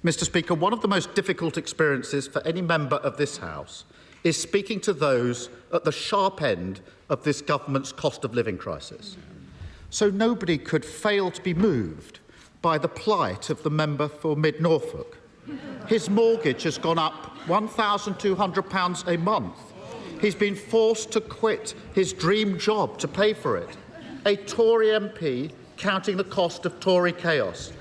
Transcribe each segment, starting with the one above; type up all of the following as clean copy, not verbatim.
Mr. Speaker, one of the most difficult experiences for any member of this House is speaking to those at the sharp end of this government's cost of living crisis. So nobody could fail to be moved by the plight of the member for Mid Norfolk. His mortgage has gone up £1,200 a month. He's been forced to quit his dream job to pay for it. A Tory MP counting the cost of Tory chaos.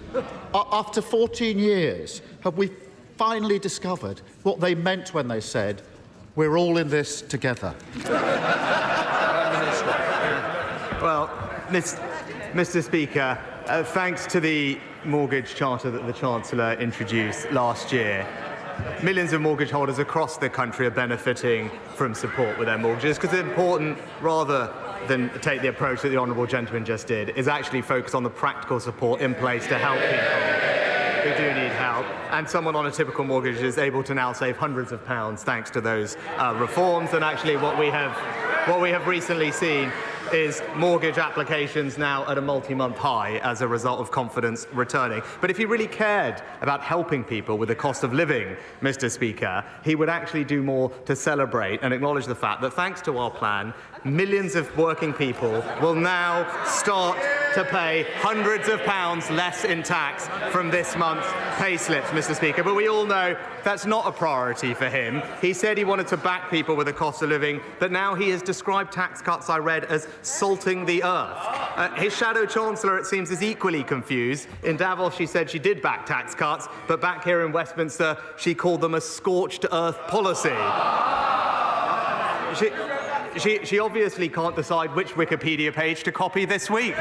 After 14 years, have we finally discovered what they meant when they said, "We're all in this together"? Well, Mr. Speaker, thanks to the mortgage charter that the Chancellor introduced last year, millions of mortgage holders across the country are benefiting from support with their mortgages, because it's important, rather than take the approach that the honourable gentleman just did, is actually focus on the practical support in place to help people who do need help. And someone on a typical mortgage is able to now save hundreds of pounds thanks to those reforms. And actually what we have recently seen is mortgage applications now at a multi-month high as a result of confidence returning. But if he really cared about helping people with the cost of living, Mr. Speaker, he would actually do more to celebrate and acknowledge the fact that thanks to our plan, millions of working people will now start to pay hundreds of pounds less in tax from this month's pay slips, Mr. Speaker. But we all know that's not a priority for him. He said he wanted to back people with the cost of living, but now he has described tax cuts, I read, as salting the earth. His shadow chancellor, it seems, is equally confused. In Davos, she said she did back tax cuts, but back here in Westminster, she called them a scorched earth policy. She obviously can't decide which Wikipedia page to copy this week.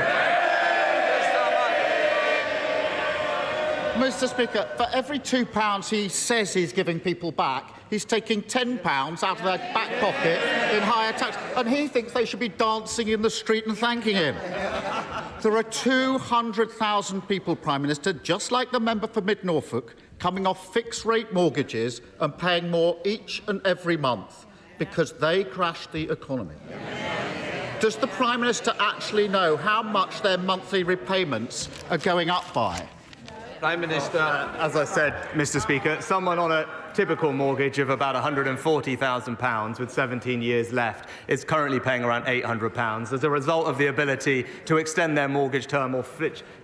Mr. Speaker, for every £2 he says he's giving people back, he's taking £10 out of their back pocket in higher tax, and he thinks they should be dancing in the street and thanking him. There are 200,000 people, Prime Minister, just like the member for Mid Norfolk, coming off fixed-rate mortgages and paying more each and every month because they crashed the economy. Does the Prime Minister actually know how much their monthly repayments are going up by? Prime Minister, as I said, Mr. Speaker, someone on a typical mortgage of about £140,000 with 17 years left is currently paying around £800 as a result of the ability to extend their mortgage term or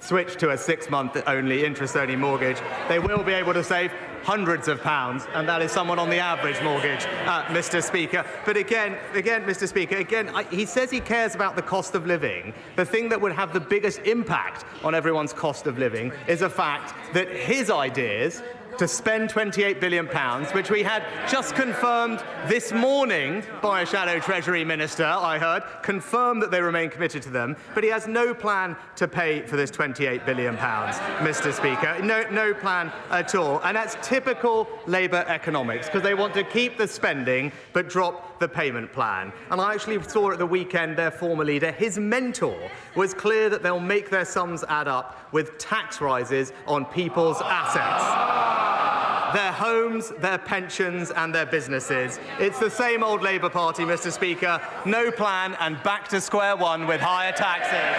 switch to a 6-month-only, interest-only mortgage. They will be able to save hundreds of pounds, and that is someone on the average mortgage, Mr. Speaker. But again, Mr. Speaker, he says he cares about the cost of living. The thing that would have the biggest impact on everyone's cost of living is the fact that his ideas to spend £28 billion, which we had just confirmed this morning by a shadow Treasury Minister, I heard, confirmed that they remain committed to them, but he has no plan to pay for this £28 billion, Mr. Speaker. No plan at all. And that's typical Labour economics, because they want to keep the spending but drop the payment plan. And I actually saw at the weekend their former leader, his mentor, was clear that they'll make their sums add up with tax rises on people's assets. Their homes, their pensions and their businesses. It's the same old Labour Party, Mr. Speaker. No plan and back to square one with higher taxes.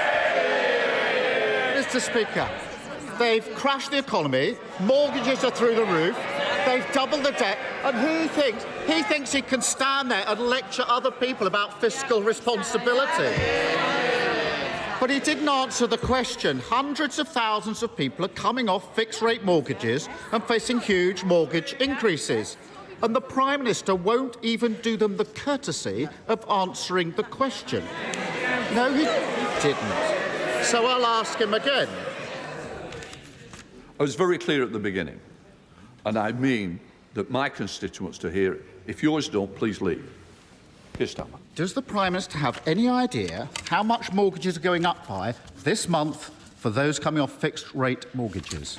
Mr. Speaker, they've crashed the economy, mortgages are through the roof, they've doubled the debt, and he thinks he can stand there and lecture other people about fiscal responsibility. But he didn't answer the question. Hundreds of thousands of people are coming off fixed-rate mortgages and facing huge mortgage increases. And the Prime Minister won't even do them the courtesy of answering the question. No, he didn't. So I'll ask him again. I was very clear at the beginning, and I mean that my constituents to hear it. If yours don't, please leave. Keir Starmer. Does the Prime Minister have any idea how much mortgages are going up by this month for those coming off fixed-rate mortgages?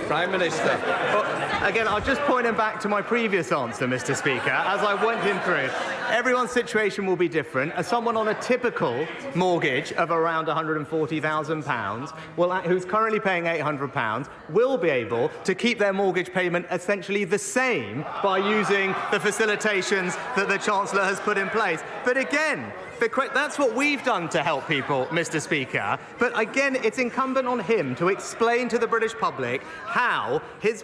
Prime Minister. Well, again, I'll just point him back to my previous answer, Mr. Speaker, as I went him through. Everyone's situation will be different. As someone on a typical mortgage of around £140,000, who's currently paying £800, will be able to keep their mortgage payment essentially the same by using the facilitations that the Chancellor has put in place. But again, that's what we've done to help people, Mr. Speaker. But again, it's incumbent on him to explain to the British public how his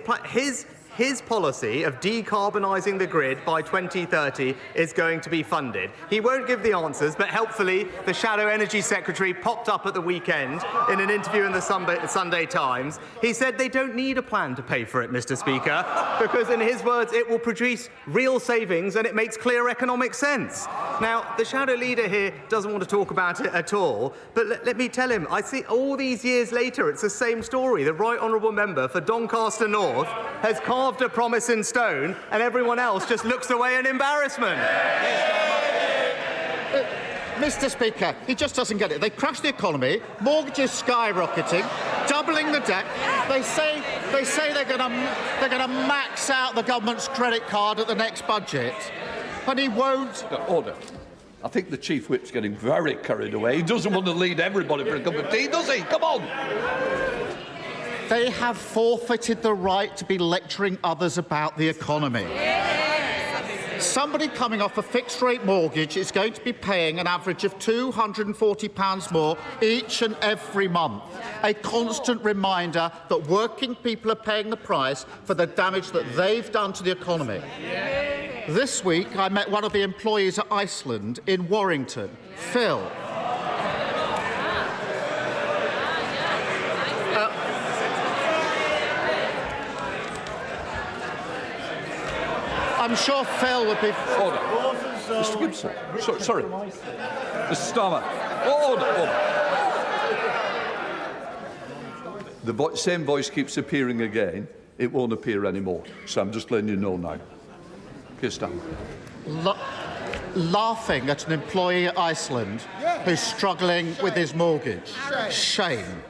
policy of decarbonising the grid by 2030 is going to be funded. He won't give the answers, but helpfully, the Shadow Energy Secretary popped up at the weekend in an interview in the Sunday Times. He said they don't need a plan to pay for it, Mr. Speaker, because in his words, it will produce real savings and it makes clear economic sense. Now, the Shadow Leader here doesn't want to talk about it at all, but let me tell him, I see all these years later, it's the same story. The Right Honourable Member for Doncaster North has carved a promise in stone, and everyone else just looks away in embarrassment. Mr. Speaker, he just doesn't get it. They crashed the economy, mortgages skyrocketing, doubling the debt. They say they're going to max out the government's credit card at the next budget, and he won't. Order. I think the Chief Whip's getting very carried away. He doesn't want to lead everybody for a cup of tea, does he? Come on. They have forfeited the right to be lecturing others about the economy. Somebody coming off a fixed-rate mortgage is going to be paying an average of £240 more each and every month. A constant reminder that working people are paying the price for the damage that they've done to the economy. This week, I met one of the employees at Iceland in Warrington, Phil. I'm sure Phil would be... Order. Mr. Gibson. Sorry. Mr. Starmer. Order. The same voice keeps appearing again. It won't appear anymore. So I'm just letting you know now. Keir Starmer. Laughing at an employee at Iceland who's struggling with his mortgage. Shame.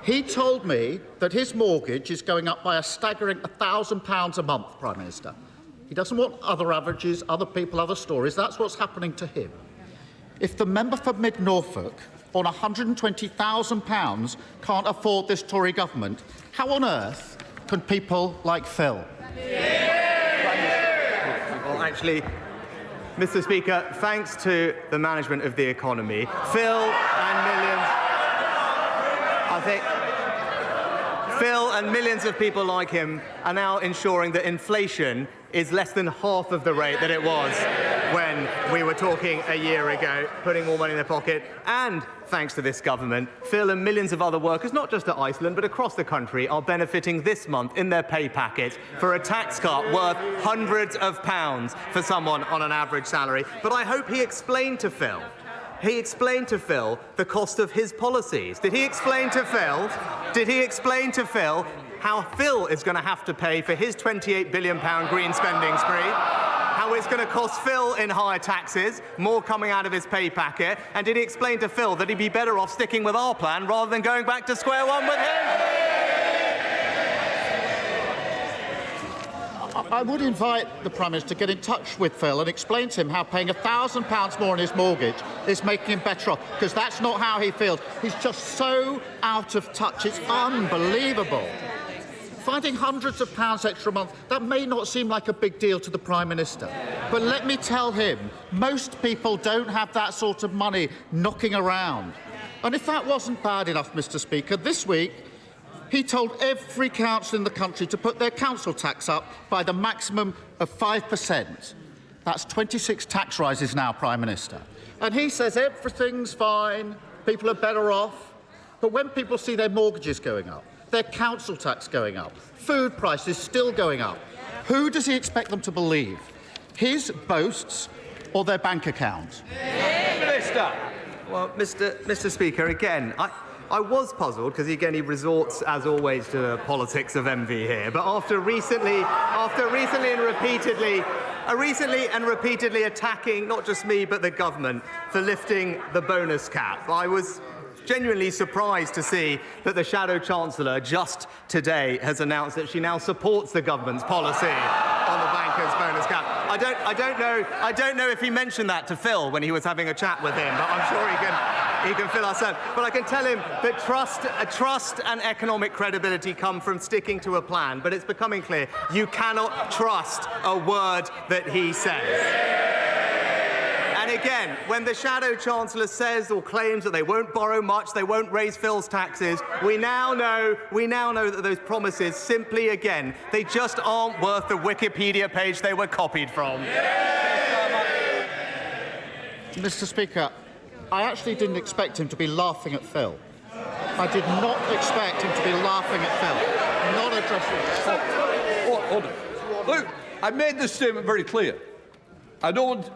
He told me that his mortgage is going up by a staggering £1,000 a month, Prime Minister. He doesn't want other averages, other people, other stories. That's what's happening to him. If the member for Mid Norfolk on £120,000 can't afford this Tory government, how on earth can people like Phil? Well, actually, Mr. Speaker, thanks to the management of the economy, Phil and millions of people like him are now ensuring that inflation is less than half of the rate that it was when we were talking a year ago, putting more money in their pocket. And thanks to this government, Phil and millions of other workers, not just at Iceland, but across the country, are benefiting this month in their pay packet for a tax cut worth hundreds of pounds for someone on an average salary. But I hope he explained to Phil the cost of his policies. Did he explain to Phil how Phil is going to have to pay for his £28 billion green spending spree, how it's going to cost Phil in higher taxes, more coming out of his pay packet, and did he explain to Phil that he'd be better off sticking with our plan rather than going back to square one with him? I would invite the Prime Minister to get in touch with Phil and explain to him how paying £1,000 more on his mortgage is making him better off, because that's not how he feels. He's just so out of touch. It's unbelievable. Finding hundreds of pounds extra a month, that may not seem like a big deal to the Prime Minister. But let me tell him, most people don't have that sort of money knocking around. And if that wasn't bad enough, Mr. Speaker, this week, he told every council in the country to put their council tax up by the maximum of 5%. That's 26 tax rises now, Prime Minister. And he says everything's fine, people are better off. But when people see their mortgages going up, their council tax going up, food prices still going up, who does he expect them to believe? His boasts or their bank account? Minister. Well, Mr. Speaker, again, I was puzzled because, again, he resorts, as always, to the politics of envy here. But after recently and repeatedly attacking not just me but the government for lifting the bonus cap, I was genuinely surprised to see that the Shadow Chancellor just today has announced that she now supports the government's policy on the bankers' bonus cap. I don't know if he mentioned that to Phil when he was having a chat with him, but I'm sure he can fill us in. But I can tell him that trust and economic credibility come from sticking to a plan, but it's becoming clear you cannot trust a word that he says. And again, when the Shadow Chancellor says or claims that they won't borrow much, they won't raise Phil's taxes, we now know that those promises simply, again, they just aren't worth the Wikipedia page they were copied from. Mr. Speaker, I actually didn't expect him to be laughing at Phil. I did not expect him to be laughing at Phil, not addressing. Hold on. Look, I made this statement very clear. I don't.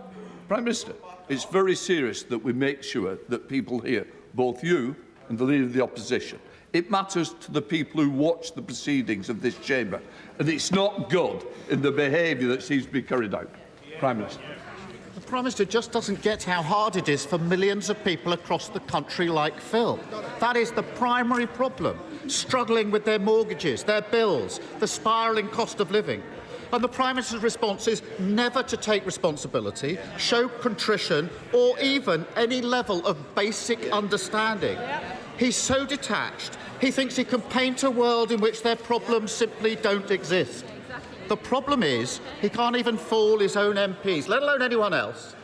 Prime Minister, it's very serious that we make sure that people hear, both you and the Leader of the Opposition. It matters to the people who watch the proceedings of this chamber, and it's not good in the behaviour that seems to be carried out. Prime Minister. The Prime Minister just doesn't get how hard it is for millions of people across the country like Phil. That is the primary problem, struggling with their mortgages, their bills, the spiralling cost of living. And the Prime Minister's response is never to take responsibility, show contrition, or even any level of basic understanding. He's so detached, he thinks he can paint a world in which their problems simply don't exist. The problem is he can't even fool his own MPs, let alone anyone else.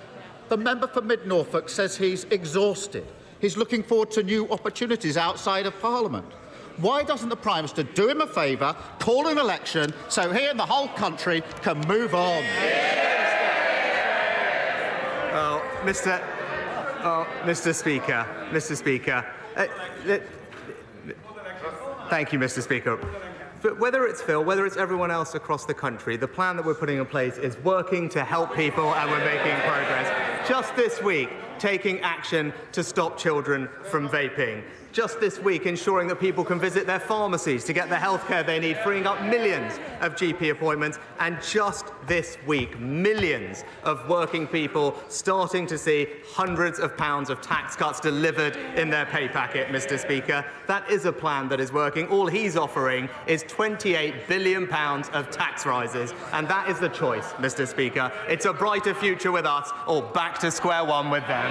The member for Mid Norfolk says he's exhausted. He's looking forward to new opportunities outside of Parliament. Why doesn't the Prime Minister do him a favour, call an election, so he and the whole country can move on? Mr. Speaker, thank you, Mr. Speaker. But whether it's Phil, whether it's everyone else across the country, the plan that we're putting in place is working to help people, and we're making progress. Just this week, taking action to stop children from vaping. Just this week, ensuring that people can visit their pharmacies to get the healthcare they need, freeing up millions of GP appointments. And just this week, millions of working people starting to see hundreds of pounds of tax cuts delivered in their pay packet, Mr. Speaker. That is a plan that is working. All he's offering is £28 billion of tax rises. And that is the choice, Mr. Speaker. It's a brighter future with us, or back to square one with them.